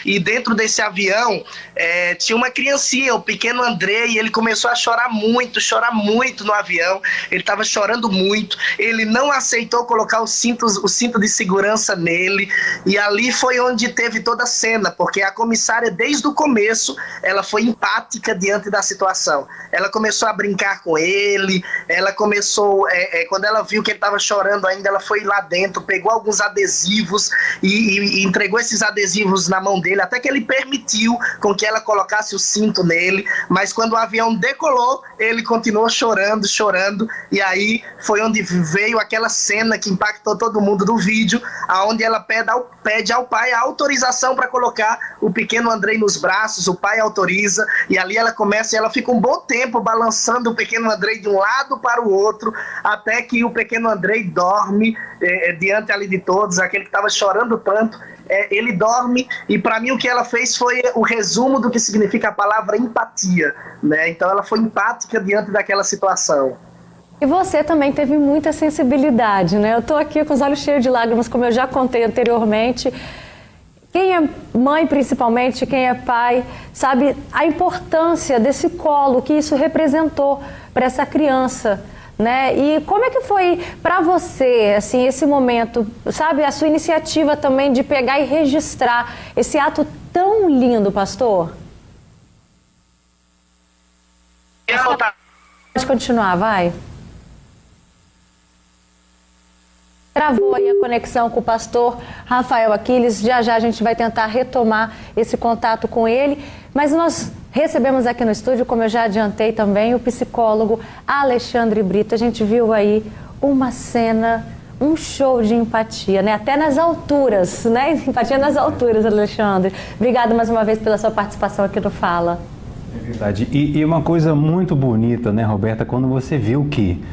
e dentro desse avião tinha uma criancinha, o pequeno Andrei, e ele começou a chorar muito no avião. Ele estava chorando muito, ele não aceitou colocar o cinto de segurança nele, e ali foi onde teve toda a cena, porque a comissária, desde o começo, ela foi empática diante da situação. Ela começou a brincar com ele, ela começou, quando ela viu que ele estava chorando ainda, ela foi lá dentro, pegou alguns adesivos e entregou esses adesivos na mão dele, até que ele permitiu com que ela colocasse o cinto nele, mas quando o avião decolou, ele continuou chorando, e aí foi onde veio aquela cena que impactou todo mundo do vídeo, aonde ela pede ao pai a autorização para colocar o pequeno Andrei nos braços, o pai autoriza, e ali ela começa, e ela fica um bom tempo balançando o pequeno Andrei de um lado para o outro, até que o pequeno Andrei dorme diante ali de todos, aquele que estava chorando tanto, ele dorme, e para mim o que ela fez foi o resumo do que significa a palavra empatia, né? Então ela foi empática diante daquela situação. E você também teve muita sensibilidade, né? Eu estou aqui com os olhos cheios de lágrimas, como eu já contei anteriormente. Quem é mãe, principalmente, quem é pai, sabe a importância desse colo que isso representou para essa criança, né? E como é que foi para você, assim, esse momento, sabe, a sua iniciativa também de pegar e registrar esse ato tão lindo, pastor? Pode continuar, vai. Travou aí a conexão com o pastor Rafael Aquiles. Já a gente vai tentar retomar esse contato com ele. Mas nós recebemos aqui no estúdio, como eu já adiantei também, o psicólogo Alexandre Brito. A gente viu aí uma cena, um show de empatia, né? Até nas alturas, né? Empatia nas alturas, Alexandre. Obrigada mais uma vez pela sua participação aqui no Fala. É verdade. E uma coisa muito bonita, né, Roberta, quando você viu que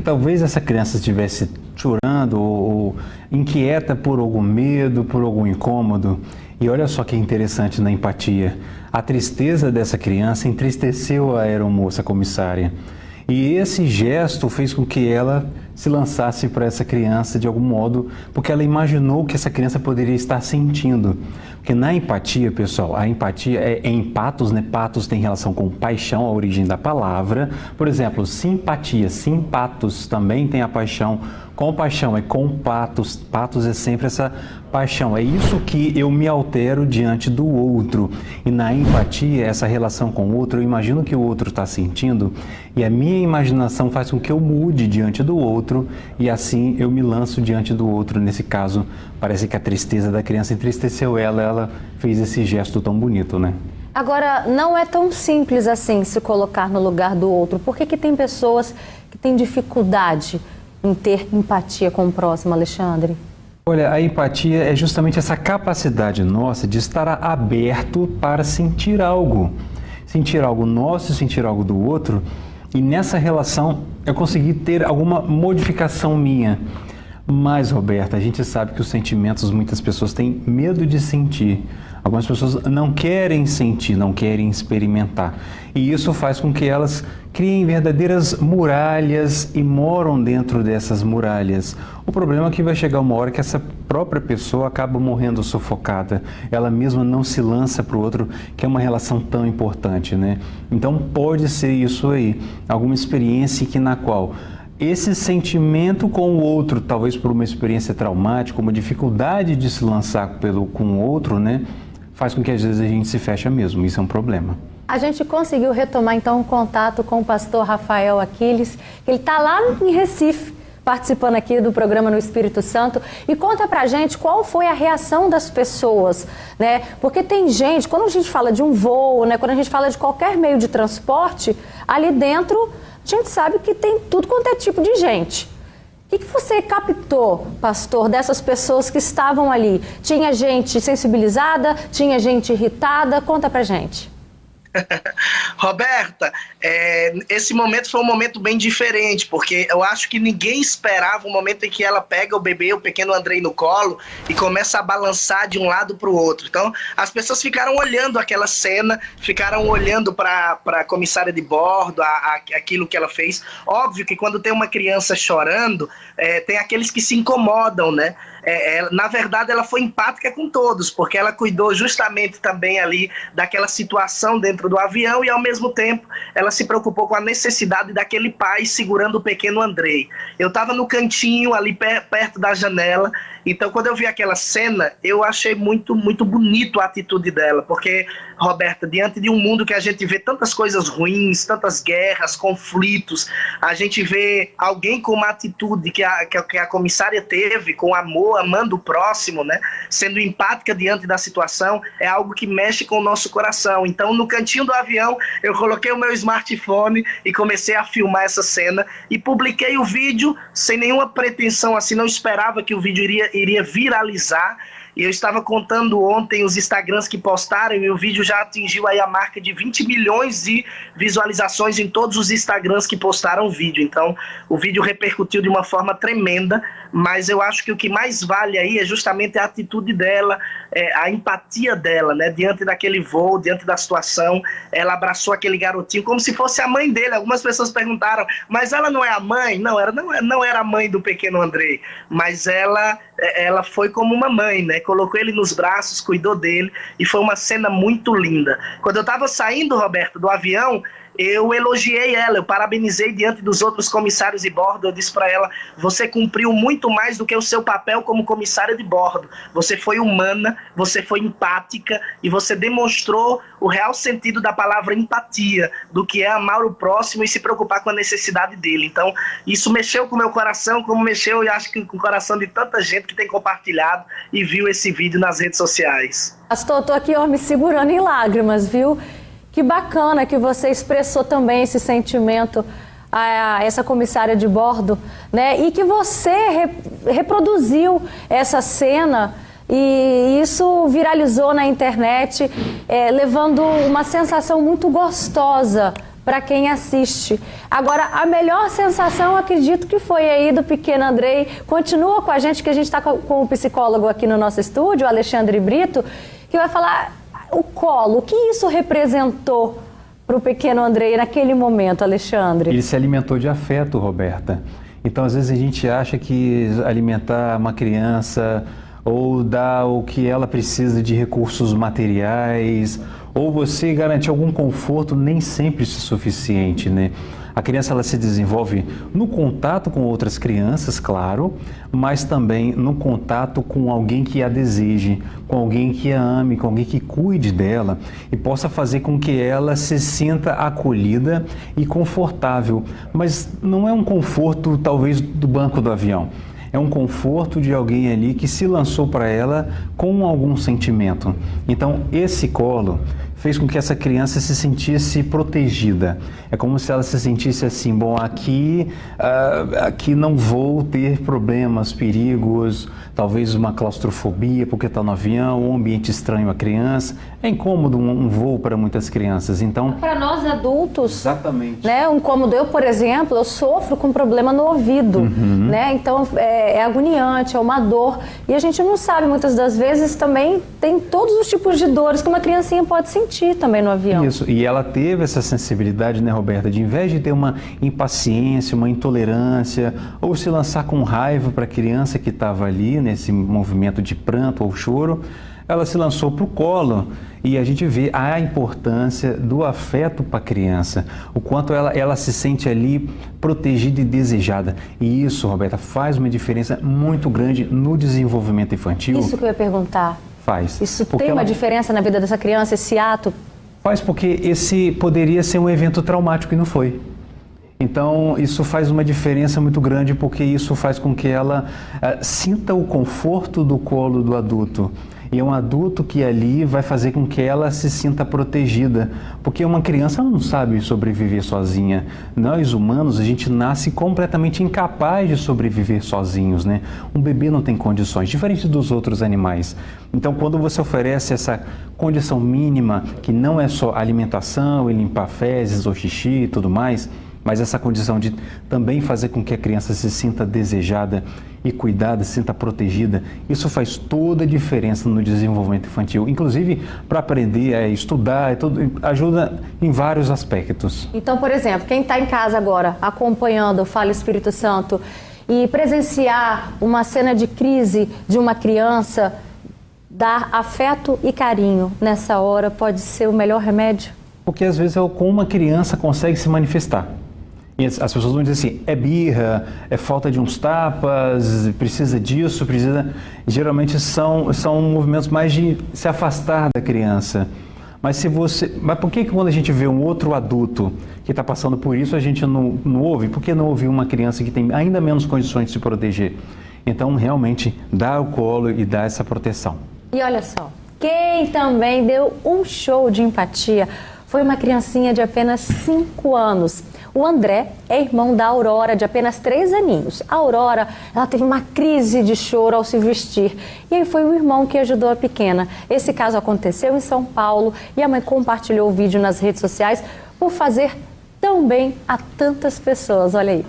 talvez essa criança estivesse chorando ou inquieta por algum medo, por algum incômodo. E olha só que interessante na empatia. A tristeza dessa criança entristeceu a aeromoça comissária. E esse gesto fez com que ela se lançasse para essa criança de algum modo, porque ela imaginou que essa criança poderia estar sentindo. Porque na empatia, pessoal, a empatia é em patos, né? Patos tem relação com paixão, a origem da palavra. Por exemplo, simpatia, simpatos também tem a paixão. Compaixão é com patos, patos é sempre essa paixão. É isso que eu me altero diante do outro. E na empatia, essa relação com o outro, eu imagino que o outro está sentindo e a minha imaginação faz com que eu mude diante do outro e assim eu me lanço diante do outro. Nesse caso, parece que a tristeza da criança entristeceu ela fez esse gesto tão bonito, né? Agora, não é tão simples assim se colocar no lugar do outro. Por que tem pessoas que têm dificuldade em ter empatia com o próximo, Alexandre? Olha, a empatia é justamente essa capacidade nossa de estar aberto para sentir algo nosso, sentir algo do outro, e nessa relação eu consegui ter alguma modificação minha. Mas, Roberta, a gente sabe que os sentimentos, muitas pessoas têm medo de sentir. Algumas pessoas não querem sentir, não querem experimentar. E isso faz com que elas criem verdadeiras muralhas e moram dentro dessas muralhas. O problema é que vai chegar uma hora que essa própria pessoa acaba morrendo sufocada. Ela mesma não se lança para o outro, que é uma relação tão importante, né? Então pode ser isso aí, alguma experiência na qual esse sentimento com o outro, talvez por uma experiência traumática, uma dificuldade de se lançar com o outro, né, faz com que às vezes a gente se fecha mesmo. Isso é um problema. A gente conseguiu retomar então o contato com o pastor Rafael Aquiles, que ele está lá em Recife, participando aqui do programa No Espírito Santo, e conta pra gente qual foi a reação das pessoas, né? Porque tem gente, quando a gente fala de um voo, né, quando a gente fala de qualquer meio de transporte, ali dentro a gente sabe que tem tudo quanto é tipo de gente. O que você captou, pastor, dessas pessoas que estavam ali? Tinha gente sensibilizada? Tinha gente irritada? Conta pra gente. Roberta, esse momento foi um momento bem diferente, porque eu acho que ninguém esperava o momento em que ela pega o bebê, o pequeno Andrei, no colo e começa a balançar de um lado para o outro. Então, as pessoas ficaram olhando aquela cena, ficaram olhando para a comissária de bordo, aquilo que ela fez. Óbvio que quando tem uma criança chorando, tem aqueles que se incomodam, né? na verdade, ela foi empática com todos, porque ela cuidou justamente também ali daquela situação dentro do avião e, ao mesmo tempo, ela se preocupou com a necessidade daquele pai segurando o pequeno Andrei. Eu estava no cantinho, ali perto da janela, então, quando eu vi aquela cena, eu achei muito, muito bonito a atitude dela, porque, Roberta, diante de um mundo que a gente vê tantas coisas ruins, tantas guerras, conflitos, a gente vê alguém com uma atitude que a comissária teve, com amor, amando o próximo, né, sendo empática diante da situação, é algo que mexe com o nosso coração. Então, no cantinho do avião, eu coloquei o meu smartphone e comecei a filmar essa cena e publiquei o vídeo sem nenhuma pretensão, assim, não esperava que o vídeo iria viralizar. E eu estava contando ontem os Instagrams que postaram e o vídeo já atingiu aí a marca de 20 milhões de visualizações em todos os Instagrams que postaram o vídeo. Então, o vídeo repercutiu de uma forma tremenda, mas eu acho que o que mais vale aí é justamente a atitude dela, a empatia dela, né? Diante daquele voo, diante da situação, ela abraçou aquele garotinho como se fosse a mãe dele. Algumas pessoas perguntaram, mas ela não é a mãe? Não, ela não era a mãe do pequeno Andrei, mas ela foi como uma mãe, né? Colocou ele nos braços, cuidou dele, e foi uma cena muito linda. Quando eu estava saindo, Roberto, do avião, eu elogiei ela, eu parabenizei diante dos outros comissários de bordo. Eu disse para ela, você cumpriu muito mais do que o seu papel como comissária de bordo. Você foi humana, você foi empática e você demonstrou o real sentido da palavra empatia, do que é amar o próximo e se preocupar com a necessidade dele. Então, isso mexeu com o meu coração, como mexeu, e acho que com o coração de tanta gente que tem compartilhado e viu esse vídeo nas redes sociais. Pastor, eu tô aqui me segurando em lágrimas, viu? Que bacana que você expressou também esse sentimento a essa comissária de bordo, né? E que você reproduziu essa cena e isso viralizou na internet, levando uma sensação muito gostosa para quem assiste. Agora, a melhor sensação, acredito que foi aí do pequeno Andrei. Continua com a gente, que a gente está com o psicólogo aqui no nosso estúdio, o Alexandre Brito, que vai falar o colo. O que isso representou para o pequeno Andrei naquele momento, Alexandre? Ele se alimentou de afeto, Roberta. Então, às vezes, a gente acha que alimentar uma criança ou dar o que ela precisa de recursos materiais, ou você garantir algum conforto, nem sempre isso é suficiente, né? A criança, ela se desenvolve no contato com outras crianças, claro, mas também no contato com alguém que a deseje, com alguém que a ame, com alguém que cuide dela e possa fazer com que ela se sinta acolhida e confortável. Mas não é um conforto, talvez, do banco do avião. É um conforto de alguém ali que se lançou para ela com algum sentimento. Então, esse colo fez com que essa criança se sentisse protegida. É como se ela se sentisse assim, bom, aqui não vou ter problemas, perigos, talvez uma claustrofobia porque está no avião, um ambiente estranho à criança. É incômodo um voo para muitas crianças, então... Para nós adultos, exatamente, né, um incômodo. Eu, por exemplo, eu sofro com problema no ouvido, né? Então é agoniante, é uma dor. E a gente não sabe, muitas das vezes também tem todos os tipos de dores que uma criancinha pode sentir também no avião. Isso, e ela teve essa sensibilidade, né, Roberta, de, em vez de ter uma impaciência, uma intolerância, ou se lançar com raiva para a criança que estava ali, nesse movimento de pranto ou choro, ela se lançou para o colo. E a gente vê a importância do afeto para a criança, o quanto ela se sente ali protegida e desejada. E isso, Roberta, faz uma diferença muito grande no desenvolvimento infantil. Isso que eu ia perguntar. Faz. Isso tem uma diferença na vida dessa criança, esse ato? Faz, porque esse poderia ser um evento traumático e não foi. Então, isso faz uma diferença muito grande, porque isso faz com que ela sinta o conforto do colo do adulto. E é um adulto que ali vai fazer com que ela se sinta protegida, porque uma criança não sabe sobreviver sozinha. Nós humanos, a gente nasce completamente incapaz de sobreviver sozinhos, né? Um bebê não tem condições, diferente dos outros animais. Então, quando você oferece essa condição mínima, que não é só alimentação e limpar fezes ou xixi e tudo mais, mas essa condição de também fazer com que a criança se sinta desejada e cuidada, se sinta protegida, isso faz toda a diferença no desenvolvimento infantil. Inclusive, para aprender a estudar, ajuda em vários aspectos. Então, por exemplo, quem está em casa agora, acompanhando o Fala Espírito Santo, E presenciar uma cena de crise de uma criança, dar afeto e carinho nessa hora pode ser o melhor remédio? Porque às vezes é como uma criança consegue se manifestar. E as pessoas vão dizer assim, é birra, é falta de uns tapas, precisa disso, precisa... Geralmente são movimentos mais de se afastar da criança. Mas por que quando a gente vê um outro adulto que está passando por isso, a gente não ouve? Por que não ouvir uma criança que tem ainda menos condições de se proteger? Então, realmente, dá o colo e dá essa proteção. E olha só, quem também deu um show de empatia foi uma criancinha de apenas 5 anos. O André é irmão da Aurora, de apenas 3 aninhos. A Aurora, ela teve uma crise de choro ao se vestir. E aí foi o irmão que ajudou a pequena. Esse caso aconteceu em São Paulo e a mãe compartilhou o vídeo nas redes sociais por fazer tão bem a tantas pessoas. Olha aí.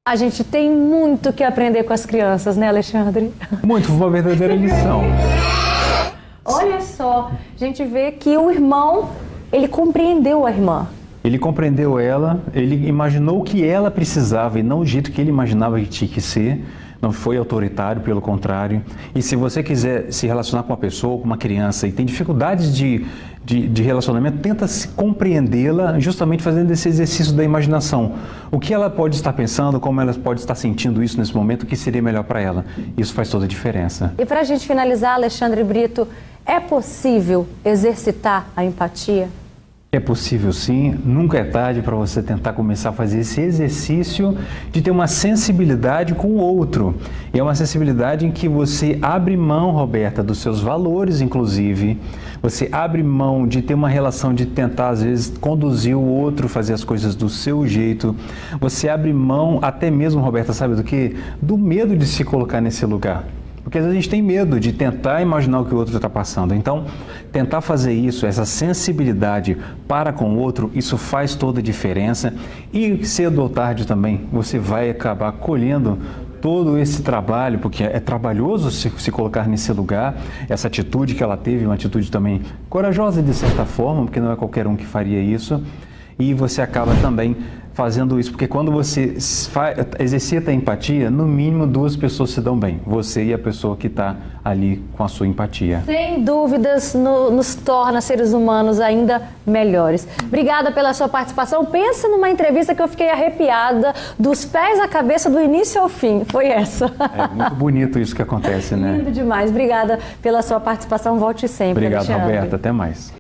A gente tem muito que aprender com as crianças, né, Alexandre? Muito, foi uma verdadeira lição. Olha só, a gente vê que o irmão, ele compreendeu a irmã. Ele compreendeu ela, ele imaginou o que ela precisava e não o jeito que ele imaginava que tinha que ser. Não foi autoritário, pelo contrário. E se você quiser se relacionar com uma pessoa, com uma criança e tem dificuldades de relacionamento, tenta se compreendê-la justamente fazendo esse exercício da imaginação. O que ela pode estar pensando, como ela pode estar sentindo isso nesse momento, o que seria melhor para ela. Isso faz toda a diferença. E para a gente finalizar, Alexandre Brito, é possível exercitar a empatia? É possível sim, nunca é tarde para você tentar começar a fazer esse exercício de ter uma sensibilidade com o outro. E é uma sensibilidade em que você abre mão, Roberta, dos seus valores, inclusive. Você abre mão de ter uma relação de tentar, às vezes, conduzir o outro, fazer as coisas do seu jeito. Você abre mão, até mesmo, Roberta, sabe do quê? Do medo de se colocar nesse lugar. Porque às vezes a gente tem medo de tentar imaginar o que o outro está passando. Então, tentar fazer isso, essa sensibilidade para com o outro, isso faz toda a diferença. E cedo ou tarde também, você vai acabar colhendo todo esse trabalho, porque é trabalhoso se colocar nesse lugar. Essa atitude que ela teve, uma atitude também corajosa de certa forma, porque não é qualquer um que faria isso. E você acaba também fazendo isso, porque quando você exercita a empatia, no mínimo 2 pessoas se dão bem, você e a pessoa que está ali com a sua empatia. Sem dúvidas, nos torna seres humanos ainda melhores. Obrigada pela sua participação. Pensa numa entrevista que eu fiquei arrepiada, dos pés à cabeça, do início ao fim. Foi essa. É muito bonito isso que acontece, né? Lindo demais. Obrigada pela sua participação. Volte sempre, Obrigado, Alexandre. Roberta. Até mais.